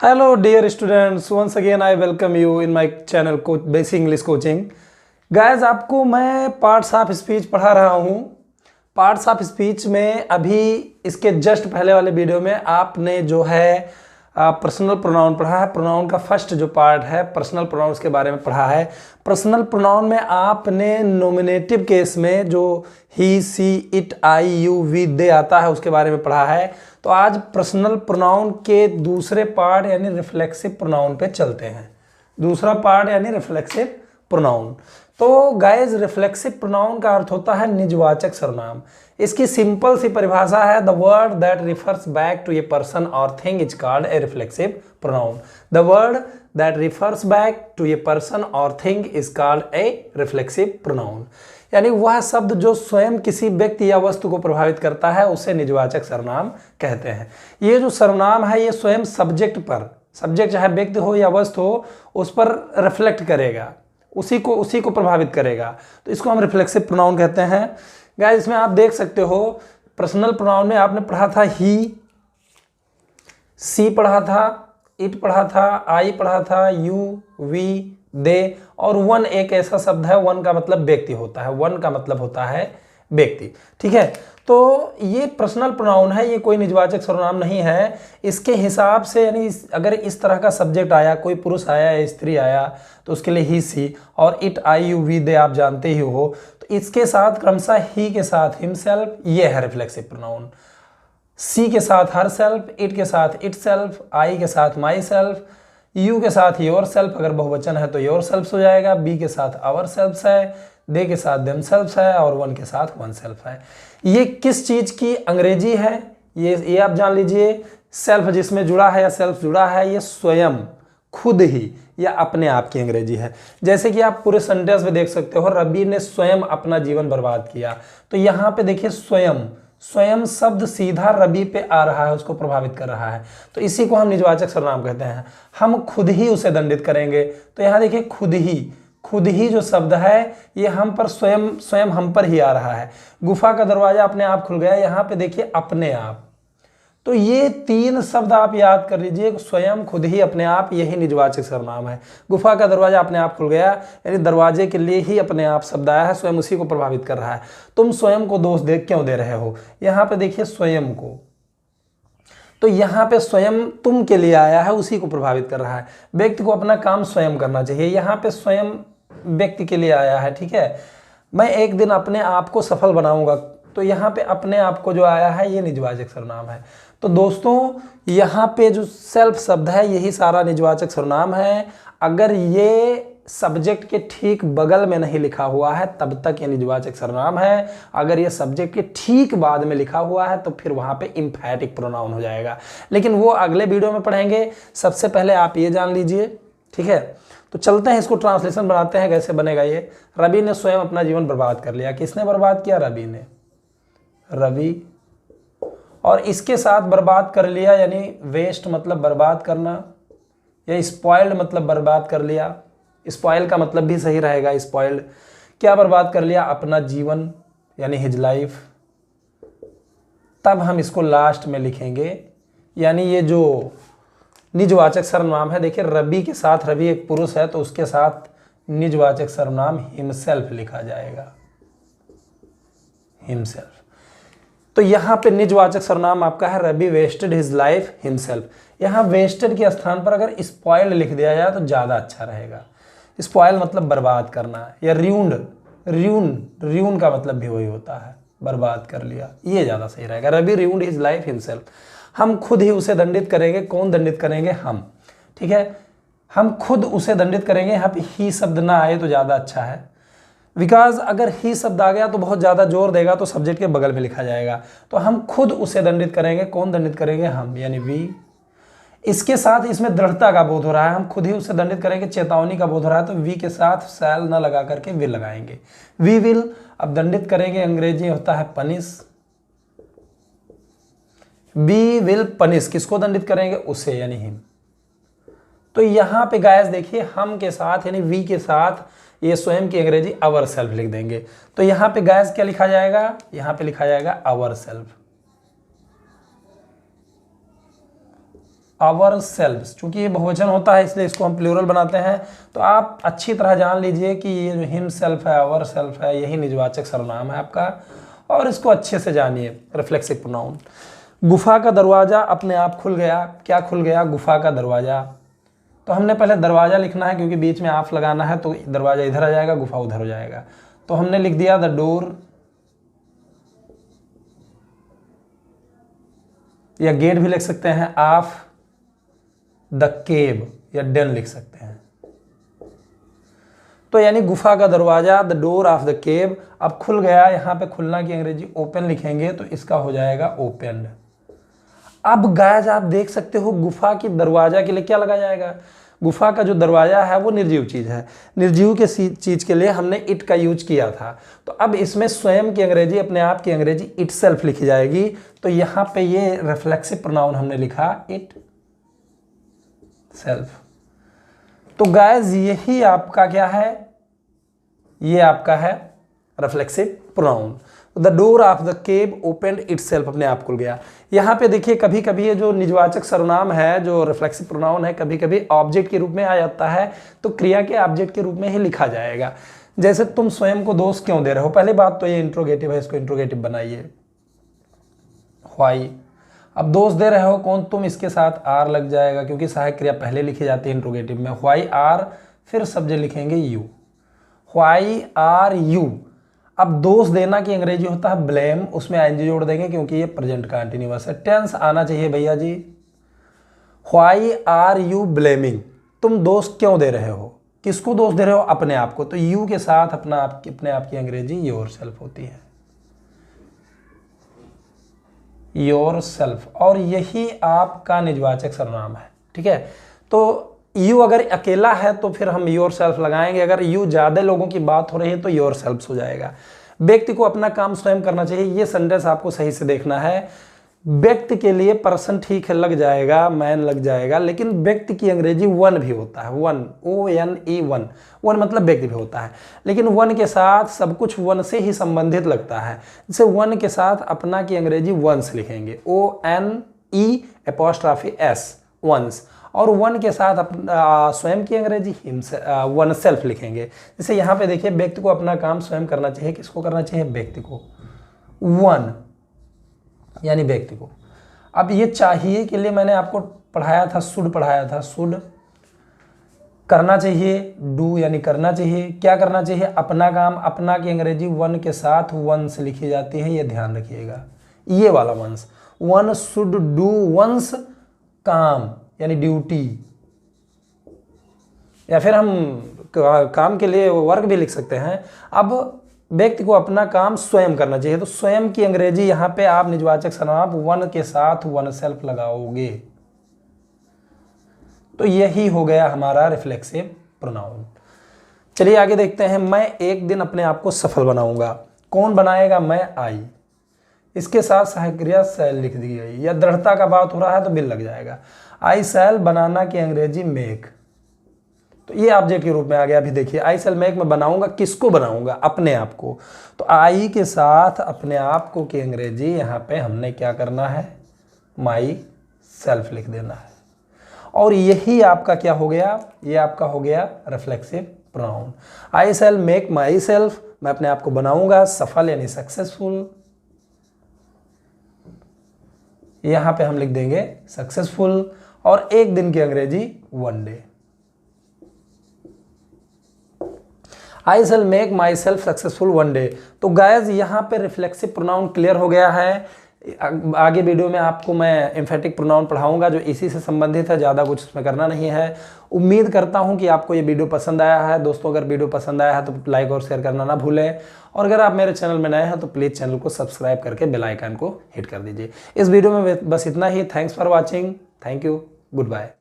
Hello dear students, once again I welcome you in my channel Basic English Coaching. Guys, आपको मैं parts of speech पढ़ा रहा हूँ। Parts of speech में अभी इसके जस्ट पहले वाले वीडियो में आपने जो है पर्सनल प्रोनाउन पढ़ा है। प्रोनाउन का फर्स्ट जो पार्ट है पर्सनल प्रोनाउंस के बारे में पढ़ा है। पर्सनल प्रोनाउन में आपने नॉमिनेटिव केस में जो ही, सी, इट, आई, यू, वी, दे आता है उसके बारे में पढ़ा है। तो आज पर्सनल प्रोनाउन के दूसरे पार्ट यानी रिफ्लेक्सिव प्रोनाउन पे चलते हैं। दूसरा पार्ट यानी रिफ्लेक्सिव प्रोनाउन। तो गाइज रिफ्लेक्सिव प्रोनाउन का अर्थ होता है निजवाचक सर्वनाम। इसकी सिंपल सी परिभाषा है the word that refers back to a person और thing is called a reflexive pronoun. The word that refers back to a person और thing is called a reflexive pronoun. यानी वह शब्द जो स्वयं किसी व्यक्ति या वस्तु को प्रभावित करता है उसे निजवाचक सर्वनाम कहते हैं। ये जो सर्वनाम है ये स्वयं सब्जेक्ट पर, सब्जेक्ट चाहे व्यक्ति हो या वस्तु हो, उस पर रिफ्लेक्ट करेगा, उसी को प्रभावित करेगा। तो इसको हम रिफ्लेक्सिव प्रोनाउन कहते हैं। गाइस इसमें आप देख सकते हो पर्सनल प्रोनाउन में आपने पढ़ा था ही, सी पढ़ा था, इट पढ़ा था, आई पढ़ा था, यू, वी, दे, और वन एक ऐसा शब्द है, वन का मतलब व्यक्ति होता है, वन का मतलब होता है व्यक्ति। ठीक है, तो ये पर्सनल प्रोनाउन है, ये कोई निजवाचक सर्वनाम नहीं है। इसके हिसाब से यानी अगर इस तरह का सब्जेक्ट आया, कोई पुरुष आया या स्त्री आया, तो उसके लिए ही, सी, और इट, आई, यू, वी, दे आप जानते ही हो। तो इसके साथ क्रमशः ही के साथ हिमसेल्फ, ये है रिफ्लेक्सिव प्रोनाउन। सी के साथ हर सेल्फ, इट के साथ इट सेल्फ, आई के साथ माई सेल्फ, यू के साथ योर सेल्फ, अगर बहुवचन है तो योर सेल्फ हो जाएगा, बी के साथ आवर सेल्फ है, दे के साथ देम सेल्फ है, और वन के साथ वन सेल्फ है। ये किस चीज की अंग्रेजी है ये आप जान लीजिए। सेल्फ जिसमें जुड़ा है या सेल्फ जुड़ा है, ये स्वयं, खुद ही या अपने आप की अंग्रेजी है। जैसे कि आप पूरे सेंटेंस में देख सकते हो, रवि ने स्वयं अपना जीवन बर्बाद किया। तो यहाँ पे देखिए स्वयं, स्वयं शब्द सीधा रवि पे आ रहा है, उसको प्रभावित कर रहा है। तो इसी को हम निजवाचक सर्वनाम कहते हैं। हम खुद ही उसे दंडित करेंगे। तो यहाँ देखिए खुद ही जो शब्द है ये हम पर स्वयं हम पर ही आ रहा है। गुफा का दरवाजा अपने आप खुल गया, यहाँ पे देखिए अपने आप। तो ये तीन शब्द आप याद कर लीजिए, स्वयं, खुद ही, अपने आप, यही निजवाचक सर्वनाम है। गुफा का दरवाजा अपने आप खुल गया यानी दरवाजे के लिए ही अपने आप शब्द आया है, स्वयं उसी को प्रभावित कर रहा है। तुम स्वयं को दोष क्यों दे रहे हो, यहाँ पे देखिए स्वयं को, तो यहाँ पे स्वयं तुम के लिए आया है, उसी को प्रभावित कर रहा है। व्यक्ति को अपना काम स्वयं करना चाहिए, यहाँ पे स्वयं व्यक्ति के लिए आया है। ठीक है, मैं एक दिन अपने आप को सफल बनाऊंगा, तो यहाँ पे अपने आप को जो आया है ये निजवाचक सर्वनाम है। तो दोस्तों यहाँ पे जो सेल्फ शब्द है यही सारा निजवाचक सर्वनाम है। अगर ये सब्जेक्ट के ठीक बगल में नहीं लिखा हुआ है तब तक ये निजवाचक सर्वनाम है। अगर ये सब्जेक्ट के ठीक बाद में लिखा हुआ है तो फिर वहाँ पे एम्फैटिक प्रोनाउन हो जाएगा, लेकिन वो अगले वीडियो में पढ़ेंगे। सबसे पहले आप ये जान लीजिए। ठीक है, तो चलते हैं, इसको ट्रांसलेशन बनाते हैं कैसे बनेगा ये। रवि ने स्वयं अपना जीवन बर्बाद कर लिया। किसने बर्बाद किया? रवि ने। रवि, और इसके साथ बर्बाद कर लिया यानी वेस्ट मतलब बर्बाद करना, या स्पॉइल्ड मतलब बर्बाद कर लिया। स्पॉइल का मतलब भी सही रहेगा, स्पॉइल्ड। क्या बर्बाद कर लिया? अपना जीवन यानी हिज लाइफ। तब हम इसको लास्ट में लिखेंगे, यानी ये जो निजवाचक सर्वनाम है, देखिए रवि के साथ, रवि एक पुरुष है तो उसके साथ निजवाचक सर्वनाम हिमसेल्फ लिखा जाएगा, हिमसेल्फ। तो यहाँ पे निजवाचक सर्वनाम आपका है Ravi wasted his life himself. यहाँ वेस्टेड के स्थान पर अगर स्पॉइल्ड लिख दिया जाए तो ज़्यादा अच्छा रहेगा। स्पॉइल मतलब बर्बाद करना, या र्यून्ड, र्यून का मतलब भी वही होता है, बर्बाद कर लिया, ये ज़्यादा सही रहेगा। Ravi ruined his life himself. हम खुद ही उसे दंडित करेंगे। कौन दंडित करेंगे? हम। ठीक है, हम खुद उसे दंडित करेंगे। यहाँ पे ही शब्द ना आए तो ज़्यादा अच्छा है, बिकॉज अगर ही शब्द आ गया तो बहुत ज़्यादा जोर देगा तो सब्जेक्ट के बगल में लिखा जाएगा। तो हम खुद उसे दंडित करेंगे। कौन दंडित करेंगे? हम, यानी वी। इसके साथ इसमें दृढ़ता का बोध हो रहा है, हम खुद ही उसे दंडित करेंगे, चेतावनी का बोध हो रहा है, तो वी के साथ शैल न लगा करके विल लगाएंगे। We will. अब दंडित करेंगे अंग्रेजी होता है पनिश। वी विल पनिश, किसको दंडित करेंगे? उसे, यानी हिम। तो यहाँ पे गाइस देखिए हम के साथ यानी वी के साथ ये स्वयं की अंग्रेजी आवर सेल्फ लिख देंगे। तो यहाँ पे गाइस क्या लिखा जाएगा? यहाँ पे लिखा जाएगा आवर सेल्फ। आवर सेल्व्स, चूंकि ये बहुवचन होता है इसलिए इसको हम प्लूरल बनाते हैं। तो आप अच्छी तरह जान लीजिए कि ये जो हिम सेल्फ है, आवर सेल्फ है, यही निजवाचक सर्वनाम है आपका, और इसको अच्छे से जानिए। रिफ्लेक्सिव प्रोनाउन, गुफा का दरवाज़ा अपने आप खुल गया। क्या खुल गया? गुफा का दरवाज़ा। तो हमने पहले दरवाज़ा लिखना है क्योंकि बीच में आप लगाना है, तो दरवाज़ा इधर आ जाएगा, गुफा उधर हो जाएगा। तो हमने लिख दिया द डोर, या गेट भी लिख सकते हैं, ऑफ द केव, या डेन लिख सकते हैं। तो यानी गुफा का दरवाजा, the door of the cave, अब खुल गया। यहाँ पे खुलना की अंग्रेजी ओपन लिखेंगे तो इसका हो जाएगा ओपेंड। अब गाइस आप देख सकते हो गुफा की दरवाजा के लिए क्या लगा जाएगा? गुफा का जो दरवाजा है वो निर्जीव चीज है, निर्जीव के चीज के लिए हमने इट का यूज किया था। तो अब इसमें स्वयं की अंग्रेजी, अपने आप की अंग्रेजी इट सेल्फ लिखी जाएगी। तो यहाँ पे ये रिफ्लेक्सिव प्रोनाउन हमने लिखा इट सेल्फ। तो गाइस यही आपका क्या है? ये आपका है reflexive pronoun. The door of the cave opened itself, अपने आप खुल गया। यहाँ पे देखिए कभी कभी ये जो निजवाचक सर्वनाम है, जो रिफ्लेक्सिव प्रोनाउन है, कभी कभी ऑब्जेक्ट के रूप में आ जाता है, तो क्रिया के ऑब्जेक्ट के रूप में ही लिखा जाएगा। जैसे तुम स्वयं को दोष क्यों दे रहे हो? पहली बात तो ये इंट्रोगेटिव है, इसको इंट्रोगेटिव बनाइए। व्हाई, अब दोष दे रहे हो कौन? तुम, इसके साथ आर लग जाएगा क्योंकि सहायक क्रिया पहले लिखी जाती है इंट्रोगेटिव में। व्हाई आर, फिर सब्जेक्ट लिखेंगे यू। Why are you. अब दोष देना की अंग्रेजी होता है ब्लेम, उसमें आईएनजी जोड़ देंगे क्योंकि ये प्रेजेंट कंटीन्यूअस है। टेंस आना चाहिए भैया जी। व्हाई आर यू ब्लेमिंग, तुम दोष क्यों दे रहे हो? किसको दोष दे रहे हो? अपने आप को। तो यू के साथ अपने आप की अंग्रेजी योर सेल्फ होती है, योर सेल्फ, और यही आपका निजवाचक सर्वनाम है। ठीक है, तो यू अगर अकेला है तो फिर हम योर सेल्फ लगाएंगे, अगर यू ज्यादा लोगों की बात हो रही है तो योर सेल्फ हो जाएगा। व्यक्ति को अपना काम स्वयं करना चाहिए, ये सेंटेंस आपको सही से देखना है। व्यक्ति के लिए पर्सन ठीक है लग जाएगा, मैन लग जाएगा, लेकिन व्यक्ति की अंग्रेजी वन भी होता है, वन, ONE, वन। वन मतलब व्यक्ति भी होता है, लेकिन वन के साथ सब कुछ वन से ही संबंधित लगता है। जैसे वन के साथ अपना की अंग्रेजी वंस लिखेंगे, ONE', वंस। और वन के साथ स्वयं की अंग्रेजी वन सेल्फ लिखेंगे। जैसे यहाँ पे देखिए व्यक्ति को अपना काम स्वयं करना चाहिए, किसको करना चाहिए? व्यक्ति को, वन यानी व्यक्ति को। अब ये चाहिए के लिए मैंने आपको पढ़ाया था, शुड पढ़ाया था, शुड करना चाहिए, डू यानी करना चाहिए। क्या करना चाहिए? अपना काम, अपना की अंग्रेजी वन के साथ वंस लिखी जाती है, ये ध्यान रखिएगा, ये वाला one's. One should do one's काम यानी ड्यूटी, या फिर हम काम के लिए वर्क भी लिख सकते हैं। अब व्यक्ति को अपना काम स्वयं करना चाहिए, तो स्वयं की अंग्रेजी यहाँ पे आप निजवाचक सर्वनाम वन के साथ वन सेल्फ लगाओगे। तो यही हो गया हमारा रिफ्लेक्सिव प्रोनाउन। चलिए आगे देखते हैं। मैं एक दिन अपने आप को सफल बनाऊंगा। कौन बनाएगा? मैं, आई। इसके साथ सहायक क्रिया शैल लिख दी गई, या दृढ़ता का बात हो रहा है तो बिल लग जाएगा। आई शैल, बनाना की अंग्रेजी मेक, तो ये ऑब्जेक्ट के रूप में आ गया। अभी देखिए आई शैल मेक, मैं बनाऊंगा, किसको बनाऊंगा? अपने आप को। तो आई के साथ अपने आप को की अंग्रेजी यहाँ पे हमने क्या करना है? माई सेल्फ लिख देना है। और यही आपका क्या हो गया? ये आपका हो गया reflexive pronoun. I shell make my self, मैं अपने आप को बनाऊंगा सफल यानी सक्सेसफुल। यहां पे हम लिख देंगे सक्सेसफुल, और एक दिन की अंग्रेजी one day. I shell make my self successful one day. तो गाइस यहाँ पे रिफ्लेक्सिव प्रोनाउन क्लियर हो गया है। आगे वीडियो में आपको मैं एम्फेटिक प्रोनाउन पढ़ाऊंगा जो इसी से संबंधित है, ज़्यादा कुछ उसमें करना नहीं है। उम्मीद करता हूं कि आपको ये वीडियो पसंद आया है। दोस्तों अगर वीडियो पसंद आया है तो लाइक और शेयर करना ना भूलें, और अगर आप मेरे चैनल में नए हैं तो प्लीज़ चैनल को सब्सक्राइब करके बेल आइकन को हिट कर दीजिए। इस वीडियो में बस इतना ही। Thanks for watching, thank you, good bye.